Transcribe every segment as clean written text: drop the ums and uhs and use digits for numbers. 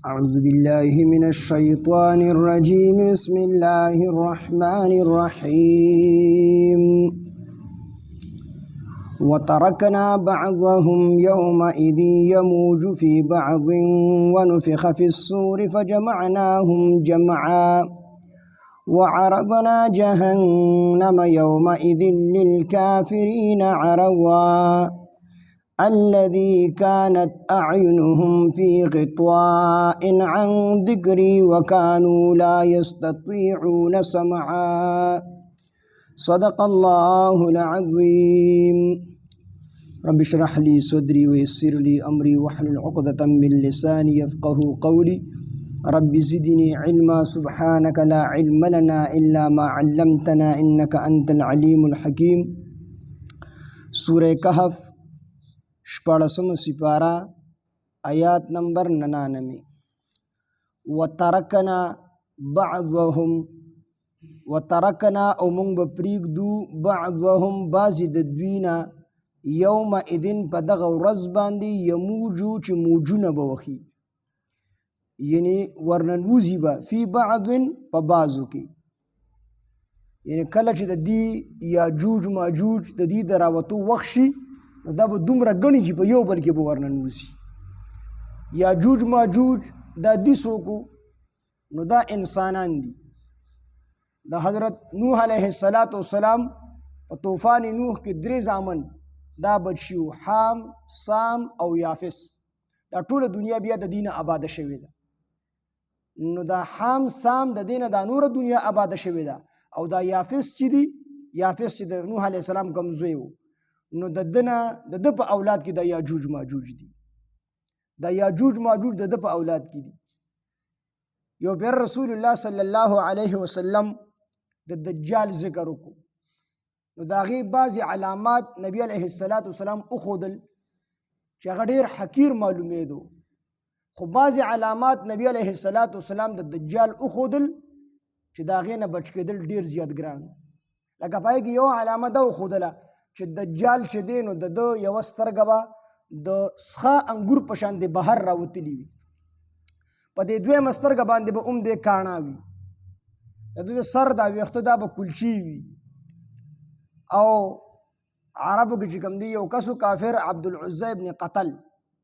أعوذ بالله من الشيطان الرجيم بسم الله الرحمن الرحيم وتركنا بعضهم يومئذ يموج في بعض ونفخ في الصور فجمعناهم جمعا وعرضنا جهنم يومئذ للكافرين عرضا الذي كانت أعينهم في غطاء عن ذكري وكانوا لا يستطيعون سمعا صدق الله العظيم رب اشرح لي صدري ويسر لي أمري واحلل عقدة من لساني يفقه قولي رب زدني علما سبحانك لا علم لنا إلا ما علمتنا إنك أنت العليم الحكيم سورة كهف شپاڑسم سپارہ آیات نمبر 99 وترکنا بعضهم وترکنا او منگ بپریگدو بعضهم بازی ددوینا یوم اذن پا دغو رز باندی یموجو چی موجون بوخی یعنی ورننوزی با فی بعض پا بازو کی یعنی کل چی دی یاجوج ماجوج دی دراوتو وخشی دا به دومره گنی چې په یو بل کې به ورننوزي یاجوج ماجوج دا دی څوک نو دا انسانان دي د حضرت نوح علیه السلام په طوفان نوح کې 3 زامن دا بچیو حام سام او یافس دا ټوله دنیا بیا د دینه آباده شوې ده نو دا حام سام د دینه دا نور دنیا آباده شوې ده او دا یافس چې دی یافس چې د نوح علیه السلام کوم زوی و نو د په اولاد کې د یاجوج ماجوج دي د یاجوج ماجوج د په اولاد کې دي یو بیر رسول الله صلی الله علیه وسلم د دجال ذکر وکړو نو د هغې بعضې علامات نبی علیه السلام وښودل چې هغه ډېر حقیر معلومېدو خو بعضې علامات نبی علیه السلام د دجال وښودل چې د هغې نه بچ کېدل ډېر زیات ګران لکه په هغې کې یوه علامه ده وښودله چې دجال چې دی نو د ده یوه سترګه به د سخه انګور په شان د بهر راوتلي وي په دې دویمه سترګه باندې به هم دی کاڼه وي د ده د سر دا ویښته دا به کلچي وي او عربو کې چې کوم دی یو کسو کافر عبدالعزى ابن قتل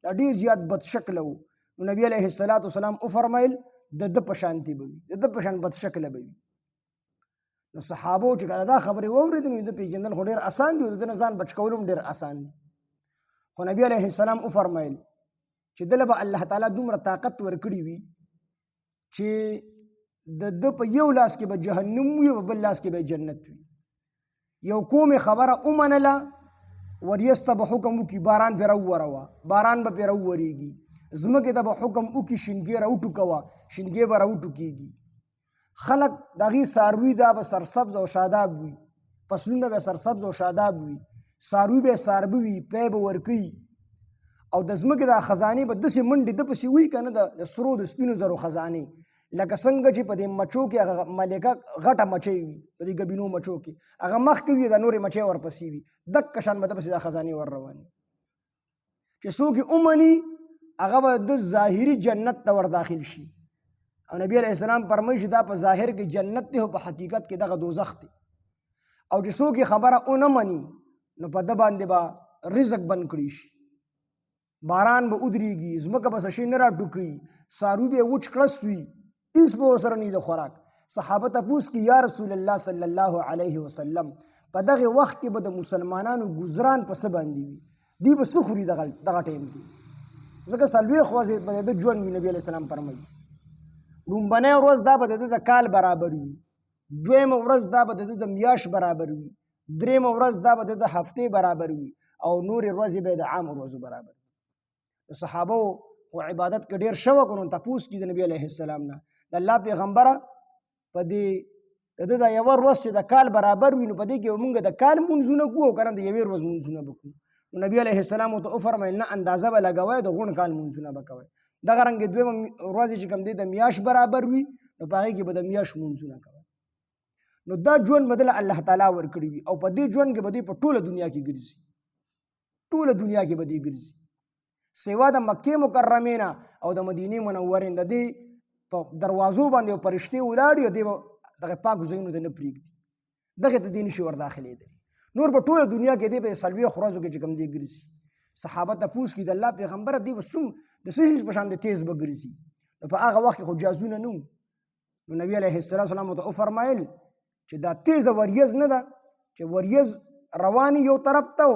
دا ډېر زیات بد شکله و نو نبي علیه السلام وفرمیل د ده په شانتې به وي د ده په شان بد شکله به وي نو صحابو چې کله دا خبرې واورېدې نو د پېژندل خو ډېر اسان دي او د ده نه ځان بچ کول هم ډېر اسان دي خو نبي علیه السلام وفرمیل چې دله به الله تعالی دومره طاقت ورکړي وي چې د ده په یو لاس کې به جهنم وي او په بل لاس کې به جنت وي یو کومې خبره ومنله وریځ ته به حکم وکړي باران پرې راووروه باران به پرې راوورېږي ځمکې ته به حکم وکړي شینګې راوټوکوه شینګې به راوټوکېږي خلق دغه ساروی دا به سرسبز او شاداب وي فصلونه به سرسبز او شاداب وي ساروی به ساربه وي پی به ورکوي او د ځمکې دا خزانې به داسې منډې ده پسې وي که نه د سرو د سپینو زرو خزانې لکه څنګه چې په دې مچو کې هغه ملکه غټه مچۍ وي په دې ګبینو مچو کې هغه مخکې وي دا نورې مچۍ ورپسې وي دقه شان به ده پسې دا خزانې ور روانې چې څوک یې ومني هغه به د ظاهري جنت ته ور داخل شي او نبی علیہ السلام فرمایي چې دا په ظاهر کې جنت دی او په حقیقت کې دغه دوزخ دی او چې څوک یې خبره ونه مني نو په ده باندې به رزق بند کړي شي باران به ودرېږي ځمکه به څه شی نه راټوکوي څاروي به یې وچ کړس وي هېڅ به ورسره نه وي د خوراک صحابه تپوس کړي یا رسول الله صلی الله علیه وسلم په دغې وخت کې به د مسلمانانو ګزران په څه باندې وي دوی به څه خوري دغه ټایم کې ځکه 40 ورځې به د ده ژوند وي نبي علیه السلام فرمایي لومبنۍ ورځ دا به د ده د کال برابر وي دویمه ورځ دا به د ده د میاشت برابر وي درېیمه ورځ دا به د ده هفتې برابر وي او نورې ورځې به یې د عام ورځو برابر وي د صحابو خو عبادت کې ډېر شوق نو تپوس کړي د نبي علیه السلام نه د الله پیغمبره په دې د ده دا یوه ورځ چې د کال برابر وي نو په دې کې موږ د کال مونځونه کوو او که نه د یوې ورځ مونځونه به کوو نو نبي علیه السلام ورته وفرمیل نه اندازه به لګوئ د غون کال مونځونه به کوئ دغه رنګې دویمه ورځ چې کوم دی د میاشت برابر وي نو په هغې کې به د میاشت مونځونه کوئ نو دا ژوند به دله الله تعالی ورکړي وي او په دې ژوند کې به دوی په ټوله دنیا کې ګرځي ټوله دنیا کې به دوی ګرځي سوا د مکې مکرمې نه او د مدینې منورې د دې په دروازو باندې فرشتې ولاړې او دی به دغه پاکو ځایونو ته نه پرېږدي، دغې ته دی نشي ورداخلېدلی. نور به ټوله دنیا کې دی به څلوېښت ورځو کې چې کوم دی ګرځي. صحابه تپوس کړي د الله پیغمبره دی به څوم د څه شي په شان د تیز به ګرځي؟ نو په هغه وخت کې خو جازونه نه وو. نو نبي علیه السلام ورته وفرمایل چې دا تیزه وریځ نه ده چې وریځ رواني یو طرف ته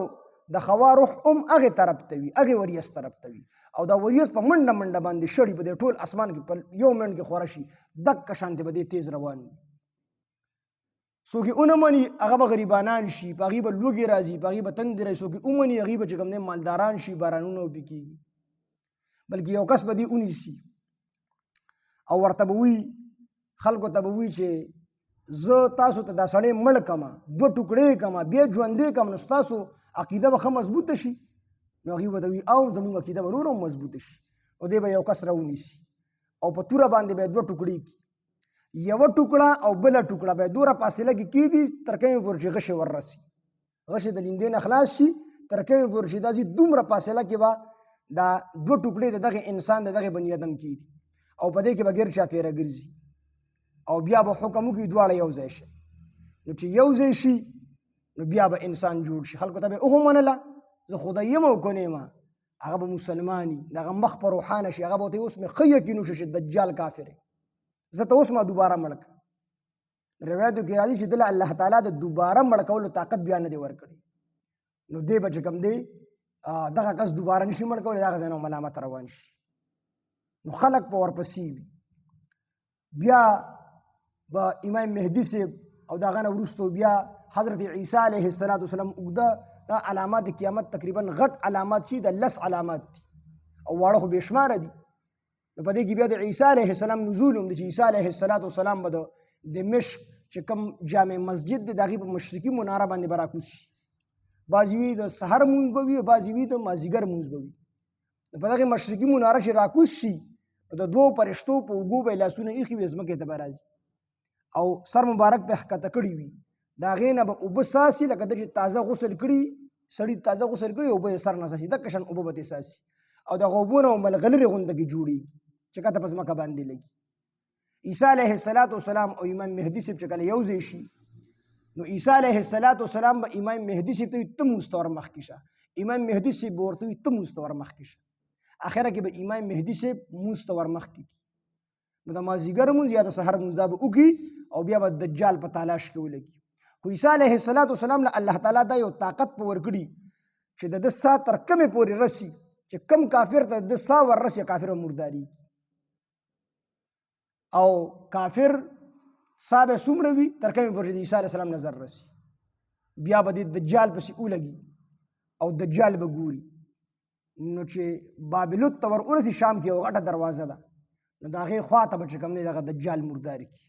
د خوا روح هغې طرف ته وي، هغې وریځ طرف ته وي، او دا وریځ په منډه منډه باندې شړي په دې ټول اسمان کې په یو منټ کې خوره شي، دقه شانتې به دې تیز روان وي. څوک یې ونه مني هغه به غریبانان شي، په هغې به لوږې راځي، په هغې به تندې راځي. څوک یې ومني هغې به چې کوم دی مالداران شي، بارانونه وپې کېږي. بلکې یو کس به دې ونیسي او ورته به وي، خلکو ته به وي چې زه تاسو ته دا سړی مړ کړمه، دوه ټوکړې کړمه، بیا ژوندی کړم، نو ستاسو عقیده به ښه مضبوطه شي. نو هغې به ته وي او زموږ عقیده به نور هم مضبوطه شي. او دی به یو کس راونیسي او په توره باندې به یې دوه ټوکړې کړي، یوه ټوکړه او بله ټوکړه به یې دومره فاصله کې کېږدي تر کومې پورې چې غشې وررسي، غشې د لیندې نه خلاص شي، تر کومې پورې چې دا ځي دومره فاصله کې به دا دوه ټوکړې د دغه انسان د دغه بني ادم کېږي او په دې کې به ګیر چاپېره ګرځي او بیا به حکم وکړي دواړه یو ځای شي. نو چې یو ځای شي نو بیا به انسان جوړ شي. خلکو ته به ومنله زه خدای یم او که نه یم، هغه به مسلماني، د هغه مخ په روښانه شي، هغه به ورته اوس مې ښه یقین وشي چې دجال کافر دی، زه ته اوس ما دوباره مړ کړه. روایتو کې راځي چې دله الله تعالی د دوباره مړ کولو طاقت بیا نه دی ورکړی. نو دی به چې کوم دی دغه کس دوباره نشي مړ کولی، د هغه ځای نه ملامت روان شي. نو خلک په ورپسې وي. بیا به امام مهدي صاحب او د هغه نه وروستو بیا حضرت عیسی علیه السلام اوږده دا علامات د قیامت تقریبا غټ علامات چې د 10 علامات دي او واړه خو بېشماره دي. نو په دې کې بیا د عیسی علیه السلام نزول هم دی چې عیسی علیه السلام به د دمشق چې کوم جامع مسجد دی د هغې په مشرقي مناره باندې به راکوز شي. بعضې وي د سحر مونځ به وي او بعضې وي د مازدیګر مونځ به وي. نو په دغې مشرقي مناره چې راکوز شي نو د دوو فرشتو په اوږو به یې لاسونه ایښي وي، ځمکې ته به راځي او سر مبارک به ښکته کړي وي، د هغې نه به اوبه څاڅي لکه د چې تازه غسل کړي سړي تازه غسل کړي اوبه یې سر نه څاڅي، دقه شان اوبه به ترې څاڅي او دغه اوبو نه ملغلرې غونده کې جوړېږي چې کته په ځمکه باندې لګي. عیسی علیه السلام او امام مهدي صاحب چې کله یو ځای شي نو عیسی علیه السلام به امام مهدي صاحب ته وي ته مونځ ته ور مخکې شه، امام مهدي صاحب به ورته وي ته مونځ ته ور مخکې شه. اخره کې به امام مهدي صاحب مونځ ته ور مخکې کړي. نو د مازدیګر مونځ یا د سحر مونځ دا به وکړي او بیا به دجال په تلاش کې ولګي. خو عیسی علیه السلام له الله تعالی دا یو طاقت په ورکړي چې د ده ساه تر کومې پورې رسي چې کم کافر ته د ساه ور رسي کافر به مرداري او کافر ساه به څومره وي تر کومې پورې د عیسی علیه السلام نظر رسي. بیا به د دجال پسې ولګي او دجال به ګوري. نو چې بابلوت ته ور ورسي شام کې یو غټه دروازه ده، نو د هغې خوا ته به چې کوم دی دغه دجال مرداري کړي.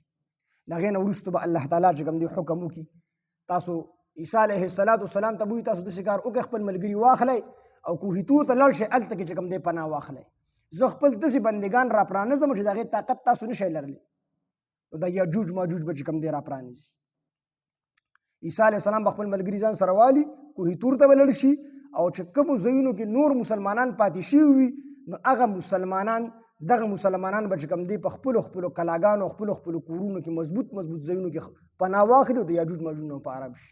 د هغې نه وروسته به الله تعالی چې کوم دی حکم وکړي تاسو عیسی علیه السلام ته به وایي تاسو داسې کار وکړئ خپل ملګري واخلئ او کوهي طور ته لاړ شئ، هلته کې چې کوم دی پناه واخلئ. زه خپل داسې بندګان را پرانځم چې د هغې طاقت تاسو نشئ لرلی. نو د یاجوج ماجوج به چې کوم دی را پرانیسي. عیسی علیه السلام به خپل ملګري ځان سره والي، کوهي طور ته به لاړ شي او چې کومو ځایونو کې نور مسلمانان پاتې شوي وي نو هغه دغه مسلمانان به چې کوم دی په خپلو کلاګانو او خپلو کورونو کې مضبوط ځایونو کې پناه واخلي او د یاجوج ماجوج نه په آرام شي.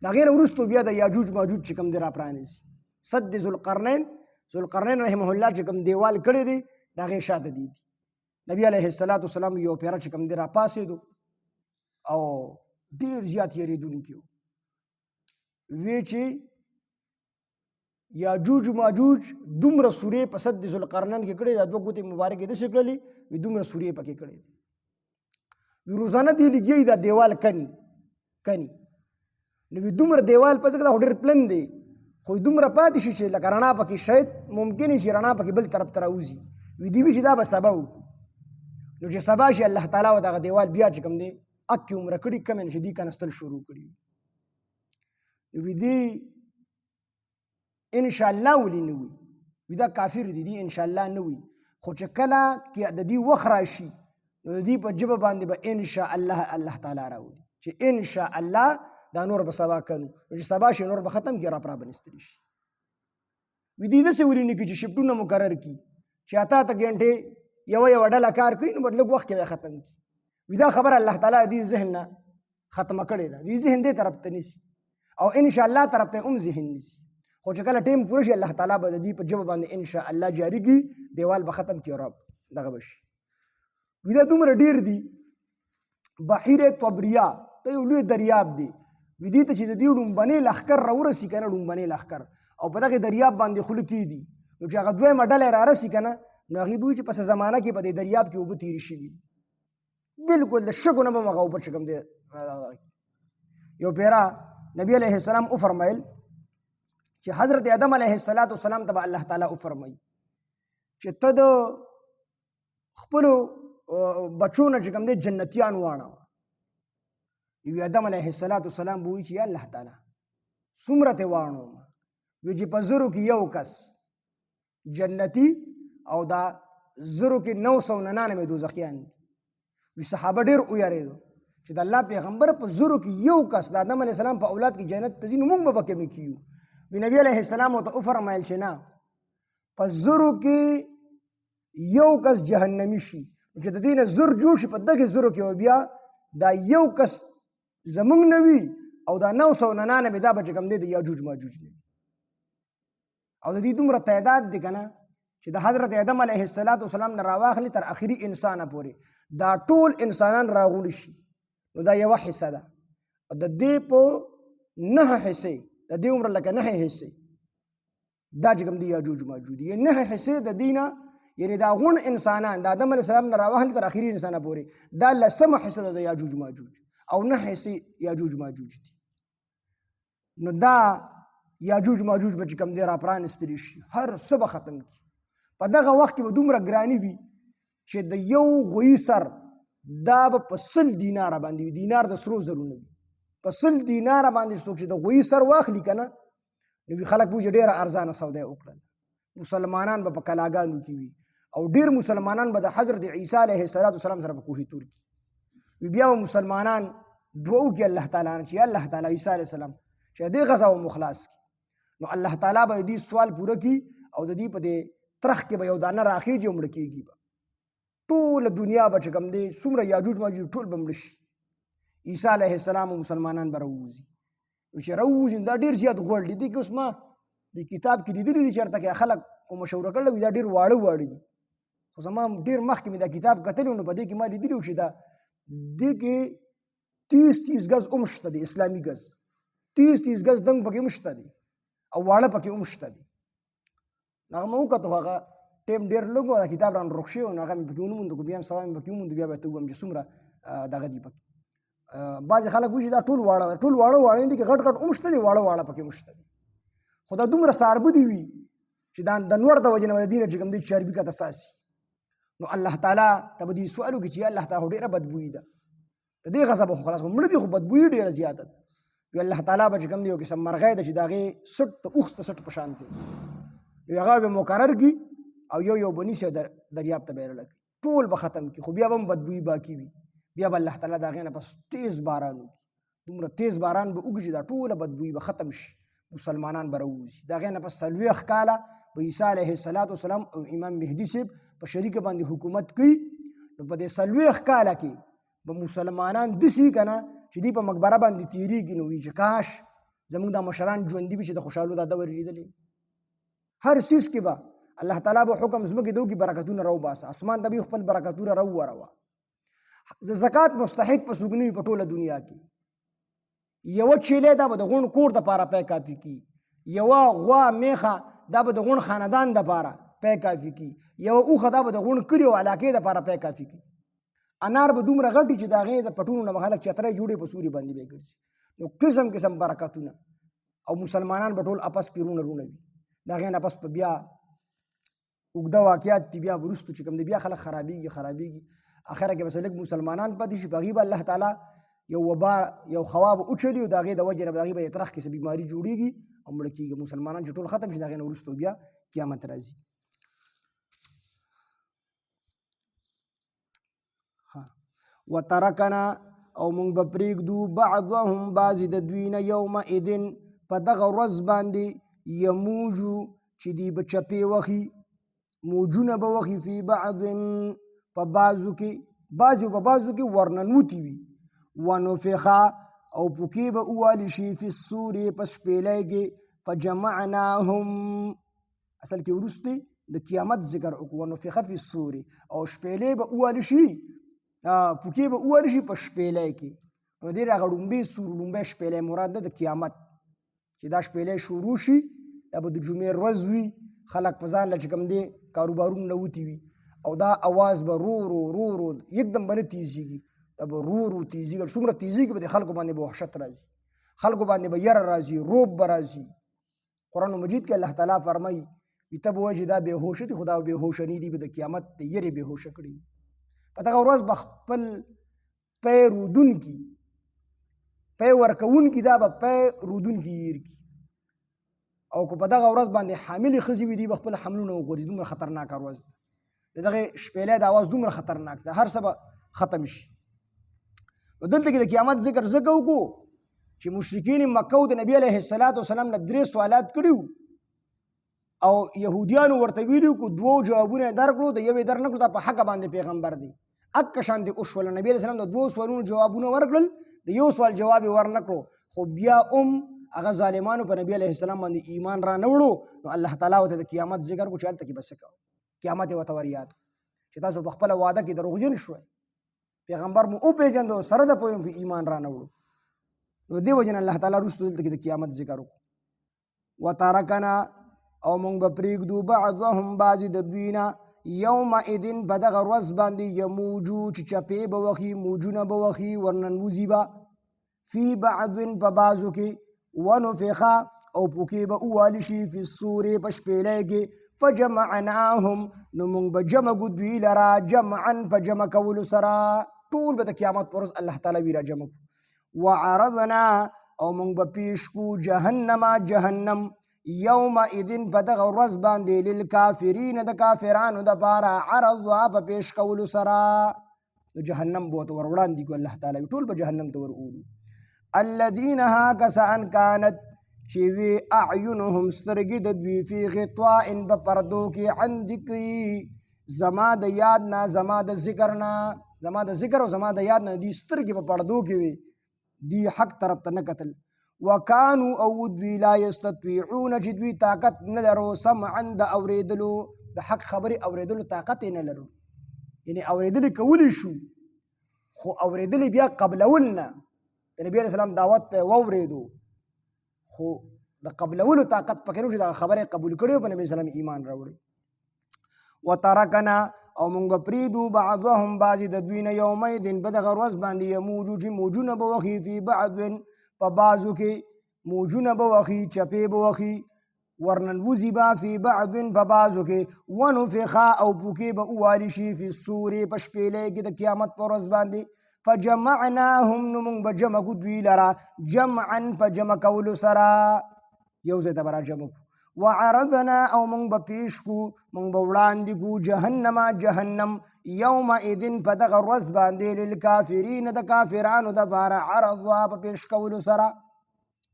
د هغې نه وروستو بیا د یاجوج ماجوج چې کوم دی را پرانیسي. سد ذوالقرنین رحمه الله چې کوم دیوال کړی دی د هغې شاته دی. نبي علیه السلام یو پیره چې کوم دی را پاسېدو او ډېر زیات یېرېدونکي وو. وی چې یاجوج ماجوج دومره سورې په سد ذوالقرنین کې کړې، دا دوه ګوتې مبارکې داسې کړلې وي دومره سورې پکې کړې وي. روزانه دی لګي دا دیوال کني نو وي دومره دیوال پسې دا ډېر پلن دی خو دومره پاتې شي چې لکه رڼا پکې شاید ممکن شي رڼا پکې بل طرف ته راوځي. وي دې وي چې دا به سبا وکړو. نو چې سبا شي الله تعالی و دغه دیوال بیا چې کوم دی اکې عمره کړي کمې نه چې دې کنستل شروع کړي. نو وي دې انشاءالله ولې نه وي، وي دا کافر دي دي انشاءالله نه وي. خو چې کله د دې وخت راشي نو د دې په ژبه باندې به انشاءالله الله تعالی راولي چې انشاءالله دا نور به سبا کنو. نو چې سبا شي نور به ختم کړي را پرا بنستلی شي. وی دې داسې ورینې کړي چې شفټونه مقرر کړي چې اته ګنټې یوه ډله کار کوي نو لږ وخت کې ختم کړي. وی دا خبره الله تعالی دې ذهن نه ختمه کړې ده، دې ذهن دې طرف ته نیسي او انشاءالله طرف ته هم ذهن نیسي. خو چې کله ټیم پوره شي الله تعالی به د دې په ژبه باندې انشاءالله جاري کړي، دیوال به ختم کړي او دغه به شي. وی دا دومره ډېر دي. بحیره طبریه دا یو لوی دریاب دی. وی دې ته چې د دې ډومبنې لښکر راورسي که نه، ډومبنې لښکر او په دغې دریاب باندې خوله کېږدي، نو چې هغه دویمه ډله یې رارسي که نه، نو هغې به وي چې پس زمانه کې په دې دریاب کې اوبه تېرې شوي بالکل د شګو نه به هم هغه اوبه چې کوم دی. یو پیرا نبی علیه السلام وفرمیل چې حضرت آدم علیه السلام ته به الله تعالی وفرمایي چې ته د خپلو بچو نه چې کوم دی جنتیان واړوه. وی آدم علیه السلام به وایي چې یا الله تعالی څومره ترې واړوم؟ وی چې په زرو کې یو کس جنتي او دا زرو کې 999 دوزخیان دي. وی صحابه ډېر ویارېدو چې د الله پیغمبر په زرو کې یو کس د آدم علیه السلام په اولاد کې جنت ته ځي نو موږ به پکې مې کیو. وی نبی علیه السلام ورته وفرمایل چې نه، په زرو کې یو کس جهنمي شي، چې د دې نه زر جوړ شي، په دغې زرو کې بیا دا یو کس زمونږ نه وي او دا 999 دا به چې کوم دی د یاجوج ماجوج نه وي. او د دې دومره تعداد دی که نه چې د حضرت آدم علیه السلام نه راواخلي تر اخري انسانه پورې دا ټول انسانان راغونډ شي، نو دا یوه حصه ده. او د دې په 9 حصې د دې عمر لکه 9 حصې دا چې کوم دی یاجوج ماجوج دي. 9 حصې د دې نه یعنې دا غونډ انسانان د آدم علیه السلام نه راواخلي تر اخري انسانه پورې دا 10مه حصه ده د یاجوج ماجوج او 9 حصې یاجوج ماجوج دي. نو دا یاجوج ماجوج به چې کوم دی را پرانستلی شي، هر څه به ختم کړي. په دغه وخت کې به دومره ګراني وي چې د یو غویي سر دا به په 100 دیناره باندې وي. دینار د سرو زرو نه وي، په 100 دیناره باندې څوک چې د غویي سر واخلي که نه، نو وي خلک به وایي چې ډېره ارزانه سودا یې وکړله. مسلمانان به په کلاګانو کې وي او ډېر مسلمانان به د حضرت عیسی علیه السلام سره په کوهي تور کې وي. بیا به مسلمانان دعا وکړي الله تعالی نه چې یا الله تعالی عیسی علیه السلام چې دې غزا و مخلاص کړي. نو الله تعالی به دې سوال پوره کړي او د دې په دې ترخ کې به یو دانه راخېږي او مړه کېږي به. ټوله دنیا به چې کوم دی څومره یاجوج ماجوج ټول به مړه شي. عیسی علیه السلام او مسلمانان به راووځي. چې راووځي دا ډېر زیات غوړ دي. دې کې اوس ما د کتاب کې لیدلي دي چېرته کې خلک کو مشوره کړی وي دا ډېر واړه دي. خو زما ډېر مخکې مې دا کتاب کتلی نو په دې کې ما لیدلي وو چې دا دې کې 30 ګز هم شته دی، اسلامي ګز 30 ګز دنګ پکې هم شته دی او واړه پکې هم شته دي. هغه مې وکتو، هغه ټیم ډېر لږ و، دا کتاب رانه رخ شوی و، نو هغه مې پکې ونه موندو. که بیا هم سبا مې پکې وموندو بیا به ته وګورم چې څومره دغه دي پکې. بعضې خلک وایي چې دا ټول واړه دي، کې غټ هم شته دي، واړه پکې هم شته دي. خو دا دومره ساربدي وي چې دا د نور د وجې نه د دې نه چې کوم دی چربي کته ساسي. نو الله تعالی ته به دې سوال وکړي چې یا الله تعالی خو ډېره بدبویي ده، د دې غذا به خو خلاص مړه دي خو بدبویي ډېره زیاته ده. وی الله تعالی به چې کوم دی یو قسم مرغۍ ده چې د هغې سټ د اوښ د سټ په شان دی، نو هغه به مقرر کړي او یو به نیسي دریاب ته به یې رڼه کړي، ټول به ختم کړي. خو بیا به هم بدبویي باقي وي. بیا به الله تعالی د هغې نه پس تیز باران وکړي، دومره تیز باران به وکړي چې دا ټوله بدبویي به ختم شي، مسلمانان به راووځي. د هغې نه پس 40 کاله به عیسی علیه السلام او امام مهدي صاحب په شریکه باندې حکومت کوي. نو په دې 40 کاله کې به مسلمانان داسې که نه چې دوی په مقبره باندې تېرېږي نو وي چې کاش زموږ دا مشران ژوندي وي چې د خوشحالو دا دور یې لیدلی. هر څیز کې به الله تعالی به حکم ځمکې ته وکړي برکتونه راوباسه، اسمان ته به خپل برکتونه راووروه. د زکات مستحق په څوک نه وي په ټوله دنیا کې. یوه چیلې دا به د غونډ کور دپاره پی کافي کي، یوه غوا میخه دا به د غونډ خاندان دپاره پی کافي کي، یوه اوښه دا به د غونډ کلي او علاقې دپاره پی کافي کي. انار به دومره غټي چې د هغې د پټونو نه به خلک چترۍ جوړې په سوري باندې به یې ګرځي. نو قسم قسم برکتونه او مسلمانان به ټول اپس کې رونه وي. د هغې نه پس په بیا اوږده واقعات دي، بیا وروستو چې کوم دی بیا خلک خرابېږي. اخره کې بس لږ مسلمانان پاتې شي، په هغې به الله تعالی یو وبا یو خوا به وچلي او د هغې د وجې نه به د هغې به یې ترخ کې څه بیماري جوړېږي او مړه کېږي. مسلمانان چې ټول ختم شي د هغې نه وروستو بیا قیامت راځي. وترکنا او مونږ به پرېږدو بعضهم بعضې د دوی نه یومئذ په دغه ورځ باندې یموجو چې دی به چپې وخي موجونه به وخي فی بعض په بعضو کې بعضې په بعضو کې ورننوتي وي ونفخا او پوکې به ووالي شي فی الصور په شپېلۍ کې فجمعناهم اصل کې وروسته د قیامت ذکر وکړو ونفخ فی الصور او شپېلۍ به ووالي شي پوکې به ووالي شي په شپېلۍ کې نو دې هغه ړومبی سور ړومبی شپېلۍ مراد ده د قیامت چې دا شپېلۍ شروع شي دا به د جمعې ورځ وي خلک په ځان له چې کوم دی کاروبارونه نه وتي وي او دا اواز به رو رو رو رو یکدم به نه تیزیږي دا به رو رو تیزیږي څومره تیزیږي به د خلکو باندې به وحشت راځي خلکو باندې به یره راځي روب به راځي قرآن مجید کې الله تعالی فرمایي ته به وایي چې دا بېهوشه دي خو دا بېهوشه نه دي به د قیامت د یرې بېهوشه کړي په دغه ورځ به خپل پی رودونکي پی ورکوونکي دا به پی رودونکي هیر کي او که په دغه ورځ باندې حاملې ښځې وي دوی به خپل حملونه وغورځي دومره خطرناکه ورځ ده د دغې شپېلۍ د اواز دومره خطرناک ده هر څه به ختم شي نو دلته کې د قیامت ذکر ځکه وکړو چې مشرکین مکه د نبي علیه السلام نه 3 سوالات کړي او یهودیانو ورته ویلي وو 2 جوابونه یې درکړو د یو یې در نه کړو دا په حقه باندې پیغمبر دی اکه شانتې وشوله نبي علیه السلام د 2 سوالونو جوابونه ورکړل د یو سوال جواب یې ورنه کړو خو بیا هغه ظالمانو په نبي علیه السلام باندې ایمان را نه وړو نو الله تعالی ورته د قیامت ذکر وکړو چې هلته کې به څه کوو قیامت یې ورته ور یاد چې تاسو په خپله واده کې دروغجن شوئ پیغمبر مو وپېژندو سره د پوهې په ایمان را نه وړو نو دې وجې نه الله تعالی وروسته دلته کې د قیامت ذکر وکړو وترکنا او موږ به پرېږدو بعضهم بعضې د دوی نه یومئذ په دغه ورځ باندې یموجو چې چپې به وخي موجونه به وخي ورننوځي به فی بعض په بعضو کې ونفخا او پوکې به ووالي شي فی الصور په شپېلۍ کې فجمعناهم نو موږ به جمع کړو دوی لره جمعا په جمع کولو سره ټول به د قیامت په ورځ الله تعالی وي را جمع کړو وعرضنا او موږ به پیش کړو جهنم یومئذ په دغه ورځ باندې للکافرین د کافرانو دپاره عرضها په پیش کولو سره نو جهنم به ورته ور وړاندې کړو الله تعالی ټول به جهنم ته ور اولو الذین ها کسان کانت چې وی اعینهم سترګې د دوی فی غطاء په پردو کې عن ذکري زما د یاد نه زما د ذکر نه زما د ذکر او زما د یاد نه دي سترګې په پردو کې وي دی حق طرف ته نه کتل وکانو او دوی لا یستطیعون چې دوی طاقت نه لرو سمعا د اورېدلو د حق خبرې اورېدلو طاقت یې نه لرو یعنې اورېدلې کولی شو خو اورېدلې بیا قبلول نه د نبي علیه السلام دعوت پې واورېدو خو د قبلولو طاقت پکې نه و چې دغه خبره قبول کړې په نبي اسلام ایمان راوړی وترکنا او موږ به پرېږدو بعضهم بعضې د دوی نه یومئذ په دغه ورځ باندې یموجو چې موجونه به وخي فی بعض په بعضو کې موجونه به وخي چپې به وخي ورننوځي به فی بعض په بعضو کې ونفخا او پوکې به ووالي شي فی الصور په شپېلۍ کې د قیامت په ورځ باندې فجمعناهم نو موږ به جمع کړو دوی لره جمعا په جمع کولو سره یو ځای ته به را جمع کړو وعرضنا او موږ به پیش کړو موږ به وړاندې کړو جهنم یومئذ په دغه ورځ باندې للکافرین د کافرانو دپاره عرضها په پیش کولو سره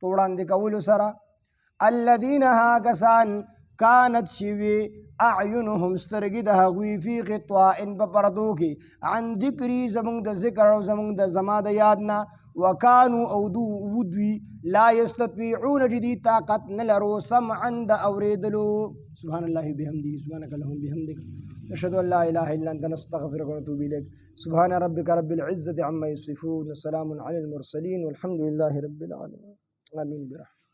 په وړاندې کولو سره الذین ها کسان کانت چې وي اعینهم سترګې د هغوی فی غطاء په پردو کې عن ذکري زموږ د ذکر او زموږ د زما د یاد نه وکانو او دوی لا یستطیعون چې دوی طاقت نه لرو سمعا د اورېدلو سبحان الله بحمده سبحانک اللهم بحمدک نشهد ان لا اله الا انت نستغفرك ونتوب اليك سبحان ربك رب العزة عما يصفون وسلام على المرسلين والحمد لله رب العالمين آمين برحمته